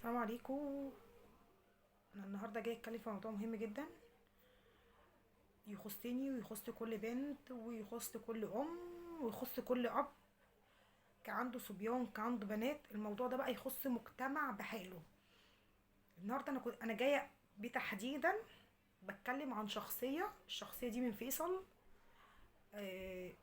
السلام عليكم. انا النهارده جاي اتكلم في موضوع مهم جدا، يخصني ويخص كل بنت ويخص كل ام ويخص كل اب كان عنده صبيان كان عنده بنات. الموضوع ده بقى يخص مجتمع بحاله. النهارده انا جايه بتحديدا بتكلم عن الشخصيه دي من فيصل. آه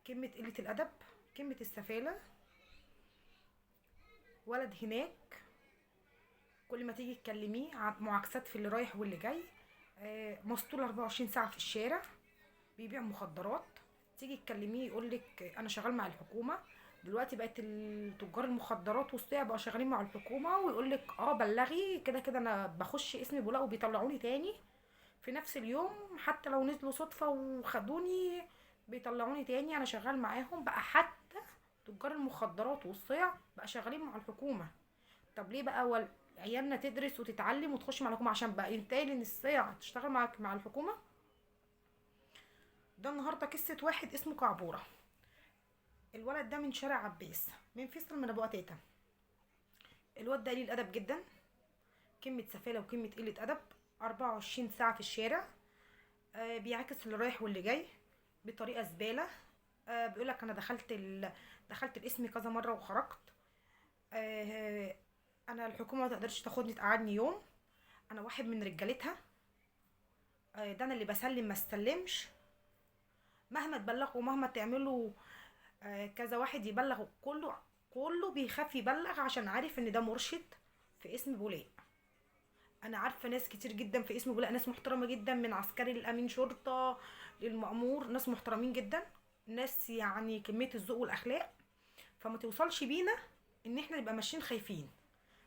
كلمه قله الادب، كلمه السفاله، ولد هناك كل ما تيجي تكلميه معاكسات في اللي رايح واللي جاي. مسطول 24 ساعه في الشارع، بيبيع مخدرات. تيجي تكلميه يقولك انا شغال مع الحكومه. دلوقتي بقت تجار المخدرات والصيع بقوا شغالين مع الحكومه، ويقولك بلغي كده كده انا بخش اسمي بولاق وبيطلعوني تاني في نفس اليوم. حتى لو نزلوا صدفه وخدوني بيطلعوني تاني، انا شغال معاهم. بقى حتى تجار المخدرات والصيع بقى شغالين مع الحكومه. طب ليه بقى؟ عيالنا تدرس وتتعلم وتخش مع الحكومه عشان بقى ينتقل ان الصيع تشتغل مع الحكومه؟ ده النهارده قصه واحد اسمه كعبوره. الولد ده من شارع عباس، من فيصل، من ابو قتاته. الواد ده قليل ادب جدا، كلمه سفاله وكلمه قله ادب. 24 ساعه في الشارع، بيعاكس اللي رايح واللي جاي بطريقه زباله. بيقول لك انا دخلت القسم كذا مره وخرجت. آه انا الحكومه ما تقدرش تاخدني تقعدني يوم، انا واحد من رجالتها. ده انا اللي بسلم ما استلمش. مهما تبلغوا ومهما تعملوا، كذا واحد يبلغ، كله بيخاف يبلغ عشان عارف ان ده مرشد في اسم بولاق. انا عارفه ناس كتير جدا في اسم بولاق، ناس محترمه جدا، من عسكري للامين شرطه للمأمور، ناس محترمين جدا، ناس يعني كميه الذوق والاخلاق. فما توصلش بينا ان احنا نبقى ماشيين خايفين،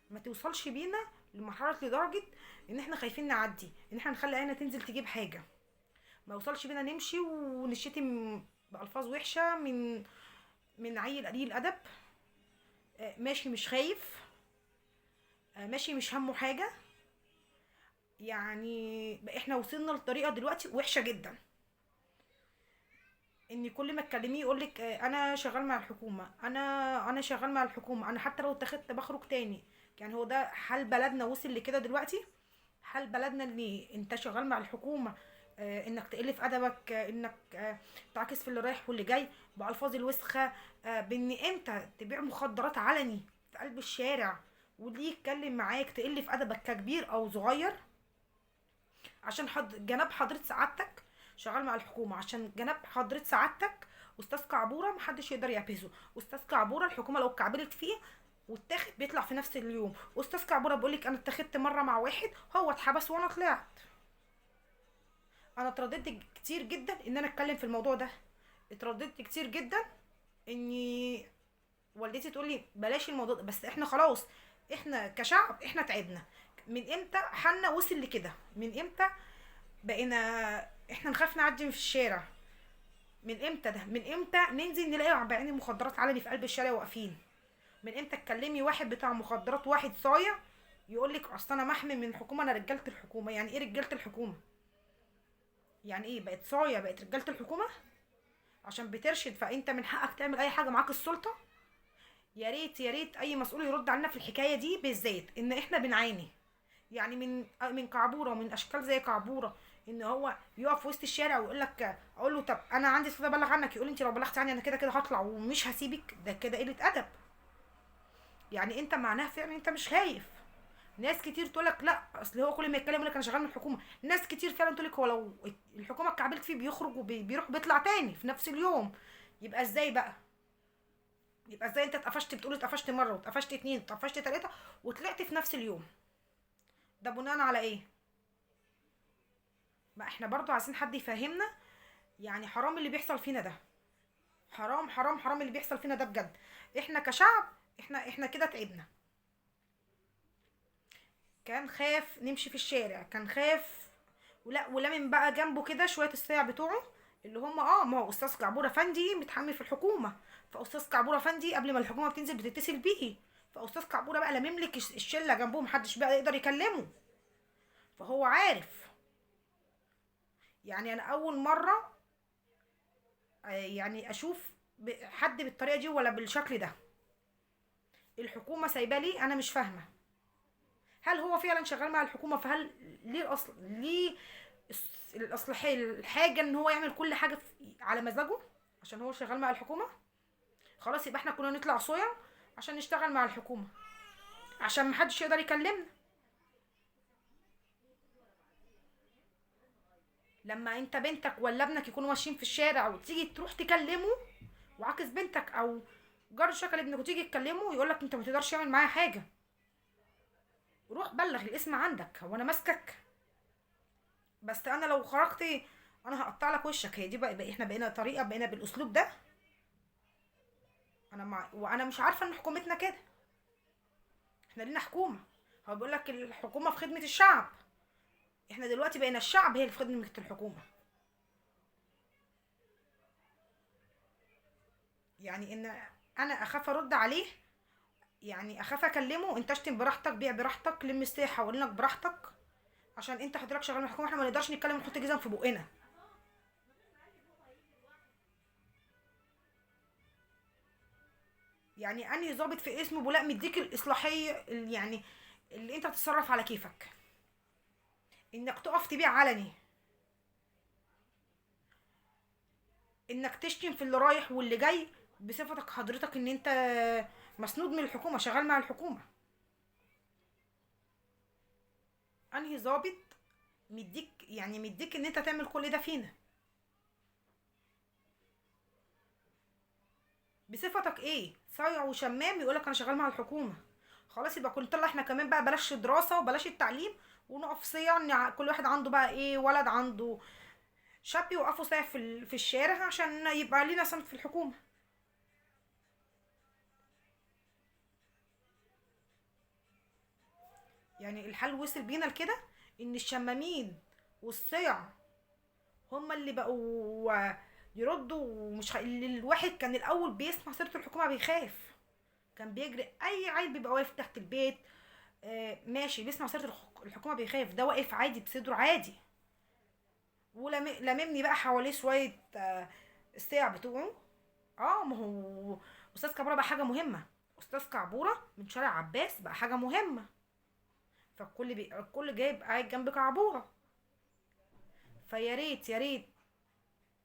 ما توصلش بينا لمرحله لدرجه ان احنا خايفين نعدي، ان احنا نخلي عيننا تنزل تجيب حاجه. ما يوصلش بينا نمشي ونشتم بألفاظ وحشه من عيل قليل ادب. ماشي مش خايف، ماشي مش همه حاجه. يعني بقى احنا وصلنا لطريقه دلوقتي وحشه جدا، ان كل ما تكلميه يقولك انا شغال مع الحكومه، انا شغال مع الحكومه، انا حتى لو اتخذت بخرج تاني. يعني هو ده حال بلدنا وصل لكده دلوقتي؟ حال بلدنا ان انت شغال مع الحكومه، انك تقل في ادبك، انك تعكس في اللي رايح واللي جاي بالفاظ الوسخه، بان انت تبيع مخدرات علني في قلب الشارع، واللي يتكلم معاك تقل في ادبك ككبير او صغير. عشان جناب حضرة سعادتك شغال مع الحكومة، عشان جناب حضرة سعادتك أستاذ كعبورة محدش يقدر يعبسه. أستاذ كعبورة الحكومة لو اتكعبلت فيه واتاخد بيطلع في نفس اليوم. أستاذ كعبورة بيقولك أنا اتاخدت مرة مع واحد هو اتحبس وأنا طلعت. أنا اترددت كتير جدا إن أنا أتكلم في الموضوع ده، اترددت كتير جدا إني والدتي تقول لي بلاش الموضوع ده، بس احنا خلاص، احنا كشعب احنا تعبنا. من امتى حالنا وصل لكده؟ من امتى بقينا احنا نخاف نعدي في الشارع؟ من امتى ده؟ من امتى ننزل نلاقي بعين المخدرات علني في قلب الشارع واقفين؟ من امتى تكلمي واحد بتاع مخدرات، واحد صايع، يقول لك اصل انا محمي من الحكومه، انا رجاله الحكومه؟ يعني ايه رجاله الحكومه؟ يعني ايه بقت صايع بقت رجاله الحكومه عشان بترشد فانت من حقك تعمل اي حاجه معاك السلطه؟ يا ريت يا ريت اي مسؤول يرد علينا في الحكايه دي بالذات، ان احنا بنعاني. يعني من كعبوره ومن اشكال زي كعبوره، ان هو يقف في وسط الشارع ويقول لك، اقول له طب انا عندي استعداد ابلغ عنك، يقول لي انت لو بلغت عني انا كده كده هطلع ومش هسيبك. ده كده قله ادب. يعني انت معناها فعلا انت مش خايف. ناس كتير تقول لك لا اصل هو كل ما يتكلم يقول لك انا شغال من الحكومه. ناس كتير فعلا تقول لك هو لو الحكومه اتكعبلت فيه بيخرج وبيروح بيطلع تاني في نفس اليوم. يبقى ازاي بقى؟ يبقى ازاي انت اتقفشت بتقول اتقفشت مره واتقفشت اتنين واتقفشت تلاته وطلعت في نفس اليوم؟ ده بناء على ايه؟ ما احنا برضو عايزين حد يفهمنا. يعني حرام اللي بيحصل فينا ده، حرام حرام حرام اللي بيحصل فينا ده بجد. احنا كشعب احنا كده تعبنا. كان خاف نمشي في الشارع، كان خاف. ولا ولمن بقى جنبه كده شويه الصيع بتوعه، اللي هم ما هو استاذ كعبور افندي متحمي في الحكومه، فاستاذ كعبور افندي قبل ما الحكومه بتنزل بتتصل بيه، فاستاذ كعبوره بقى لمم لك الشله جنبه محدش بقى يقدر يكلمه، فهو عارف. يعني انا اول مره يعني اشوف حد بالطريقه دي ولا بالشكل ده. الحكومه سايبه لي انا مش فاهمه. هل هو فعلا شغال مع الحكومه؟ فهل ليه الاصل ليه الاصلحيه الحاجه ان هو يعمل كل حاجه على مزاجه عشان هو شغال مع الحكومه؟ خلاص يبقى احنا كنا نطلع صويا عشان نشتغل مع الحكومه، عشان محدش يقدر يكلمنا. لما انت بنتك ولا ابنك يكونوا ماشيين في الشارع وتيجي تروح تكلمه، وعاكس بنتك او جار شكل ابنك وتيجي تكلمه، يقولك انت ما تقدرش تعمل معايا حاجه، روح بلغ الاسم عندك، هو انا ماسكك؟ بس انا لو خرجت انا هقطع لك وشك. هي دي بقى احنا بقينا طريقه، بقينا بالاسلوب ده. وانا مش عارفه ان حكومتنا كده. احنا لينا حكومه، هو بيقول لك الحكومه في خدمه الشعب. احنا دلوقتي بقينا الشعب هي اللي في خدمه الحكومه. يعني ان انا اخاف ارد عليه، يعني اخاف اكلمه، انت اشتم براحتك، بيع براحتك، لم السيح حوالينك براحتك، عشان انت حضرتك شغال مع الحكومه، احنا ما نقدرش نتكلم ونحط جزم في بقنا. يعني انهي ضابط في اسمه بولاق مديك الاصلاحيه يعني اللي انت تتصرف على كيفك، انك تقف تبيع علني، انك تشتم في اللي رايح واللي جاي بصفتك حضرتك ان انت مسنود من الحكومه، شغال مع الحكومه. انهي ضابط مديك ان انت تعمل كل ده فينا بصفتك ايه؟ صايع وشمام يقولك انا شغال مع الحكومه. خلاص يبقى كنت طلع احنا كمان بقى بلاش دراسه وبلاش التعليم، ونقف صيع كل واحد عنده بقى ايه، ولد عنده شاب يوقفوا صيع في الشارع عشان يبقى لينا سند في الحكومه. يعني الحال وصل بينا لكده ان الشمامين والصيع هما اللي بقوا يردوا، ومش الواحد كان الاول بيسمع سيره الحكومه بيخاف، كان بيجري اي عيل بيبقى واقف تحت البيت ماشي بيسمع سيره الحكومه بيخاف، ده واقف عادي بصدره عادي. ولممني بقى حواليه شويه الساع بتوعه. اه ما هو استاذ كعبوره بقى حاجه مهمه، استاذ كعبوره من شارع عباس بقى حاجه مهمه، الكل جايب قاعد جنب كعبوره. فيا ريت يا ريت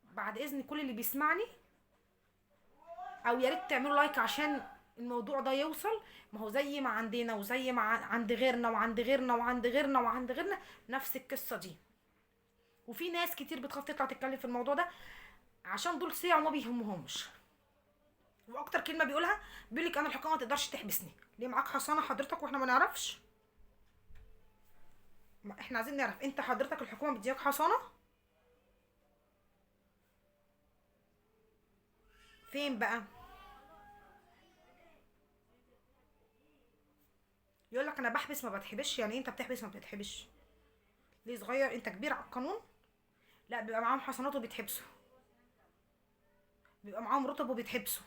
بعد اذن كل اللي بيسمعني، او يا ريت تعملوا لايك عشان الموضوع ده يوصل. ما هو زي ما عندنا وزي ما عند غيرنا وعند غيرنا وعند غيرنا وعند غيرنا نفس القصه دي، وفي ناس كتير بتخاف تطلع تتكلم في الموضوع ده عشان دول صيع وما بيهمهمش. واكتر كلمه بيقولها بيقول لك انا الحكومه ما تقدرش تحبسني. ليه معاك حصانه حضرتك واحنا ما نعرفش؟ ما احنا عايزين نعرف انت حضرتك الحكومه بتديك حصانه فين بقى؟ يقول لك انا بحبس ما بتحبسش. يعني إيه انت بتحبس ما بتتحبسش؟ ليه صغير؟ انت كبير على القانون. لا بيبقى معاهم حصانات وبيتحبسوا، بيبقى معاهم رتب وبيتحبسوا.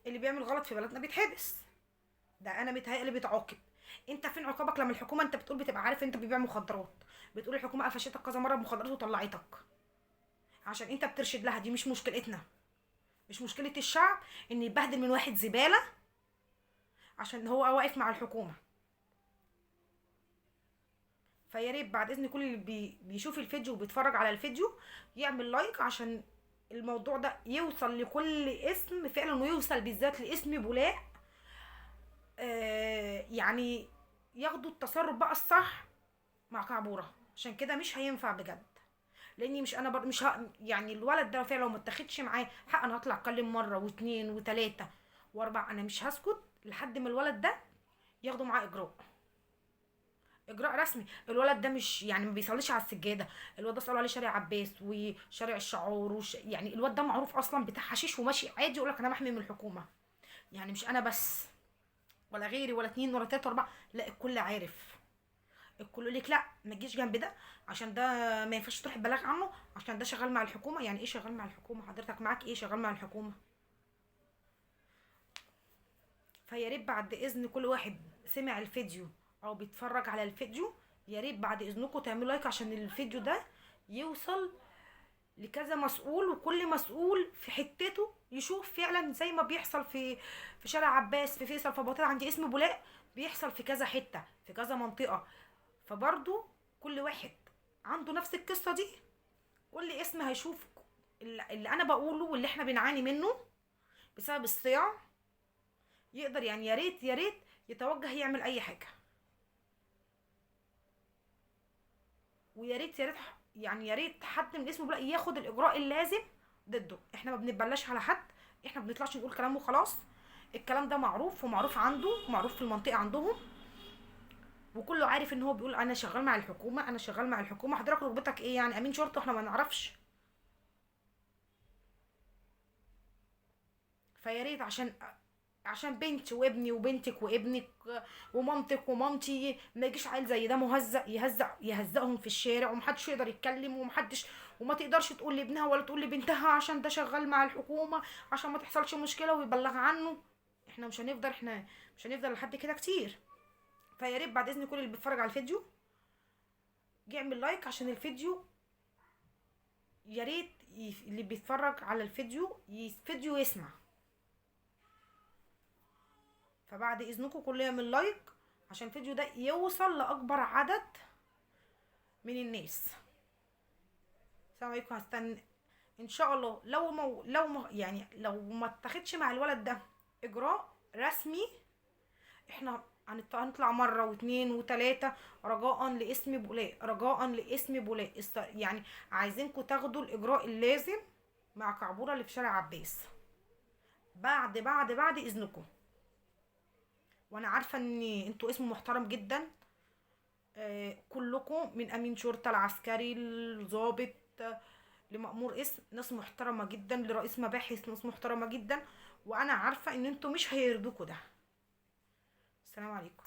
اللي بيعمل غلط في بلدنا بيتحبس. ده انا متهيألي بيتعاقب. انت فين عقابك لما الحكومه انت بتقول بتبقى عارف انت بتبيع مخدرات، بتقول الحكومه قفشتك كذا مره بمخدرات وطلعتك عشان انت بترشد لها؟ دي مش مشكلتنا، مش مشكله الشعب ان يبهدل من واحد زباله عشان هو واقف مع الحكومه. فيا ريت بعد اذن كل اللي بيشوف الفيديو وبيتفرج على الفيديو يعمل لايك عشان الموضوع ده يوصل لكل اسم فعلا، ويوصل بالذات لاسم بولاق. يعني ياخدوا التصرف بقى الصح مع كعبوره، عشان كده مش هينفع بجد. لاني مش انا مش يعني الولد ده فعلا لو ما اتاخدش معاه حق انا هطلع اتكلم مره واثنين وثلاثه واربعه، انا مش هسكت لحد ما الولد ده ياخدوا معاه اجراء رسمي. الولد ده مش يعني ما بيصليش على السجاده، الولد ده صلوا عليه شارع عباس وشارع الشعور يعني الولد ده معروف اصلا بتاع حشيش وماشي عادي يقول لك انا محمي من الحكومه. يعني مش انا بس ولا غيري ولا اتنين ولا تلاته واربعه، لا الكل عارف. الكل يقول لك لا ما تجيش جنب ده عشان ده ما ينفعش تروح بلاغ عنه عشان ده شغال مع الحكومه. يعني ايه شغال مع الحكومه؟ حضرتك معاك ايه شغال مع الحكومه؟ فيا ريت بعد اذن كل واحد سمع الفيديو او بيتفرج على الفيديو، يا ريت بعد اذنكم تعملوا لايك عشان الفيديو ده يوصل لكذا مسؤول، وكل مسؤول في حتته يشوف فعلا زي ما بيحصل في شارع عباس، في فيصل، في بطير عند اسم بولاق. بيحصل في كذا حته في كذا منطقه. فبرضو كل واحد عنده نفس القصه دي، كل اسم هيشوف اللي انا بقوله واللي احنا بنعاني منه بسبب الصياع، يقدر يعني، يا ريت يتوجه يعمل اي حاجه. ويا ريت يعني يا ريت حد من اسمه بقى ياخد الاجراء اللازم ضده. احنا ما بنتبلاش على حد، احنا ما بنطلعش نقول كلام وخلاص. الكلام ده معروف، ومعروف عنده، ومعروف في المنطقه عندهم، وكله عارف ان هو بيقول انا شغال مع الحكومه، انا شغال مع الحكومه. حضرتك رتبتك ايه يعني؟ امين شرطه؟ احنا ما نعرفش. فيا ريت عشان بنتي وابني وبنتك وابنك ومامتك ومامتي، ما يجيش عيل زي ده مهزأ يهزقهم في الشارع، ومحدش يقدر يتكلم، وما تقدرش تقول لابنها ولا تقول لبنتها عشان ده شغال مع الحكومة، عشان ما تحصلش مشكلة ويبلغ عنه. احنا مش هنفضل لحد كده كتير. فيا ريت بعد اذن كل اللي بيتفرج على الفيديو يعمل لايك عشان الفيديو، يا ريت اللي بيتفرج على الفيديو يسمع. فبعد اذنكم كله يعمل لايك عشان الفيديو ده يوصل لاكبر عدد من الناس. السلام عليكم. هستنى ان شاء الله، لو ما اتخدش مع الولد ده اجراء رسمي، احنا هنطلع مره واتنين وتلاته رجاء لاسم بولاء، رجاء لاسم بولاء. يعني عايزينكم تاخدوا الاجراء اللازم مع كعبوره اللي في شارع عباس، بعد اذنكم. وانا عارفه ان انتوا اسم محترم جدا، كلكم من امين شرطه العسكري الضابط لمأمور اسم، ناس محترمه جدا، لرئيس مباحث ناس محترمه جدا، وانا عارفه ان انتوا مش هيرضوكوا ده. السلام عليكم.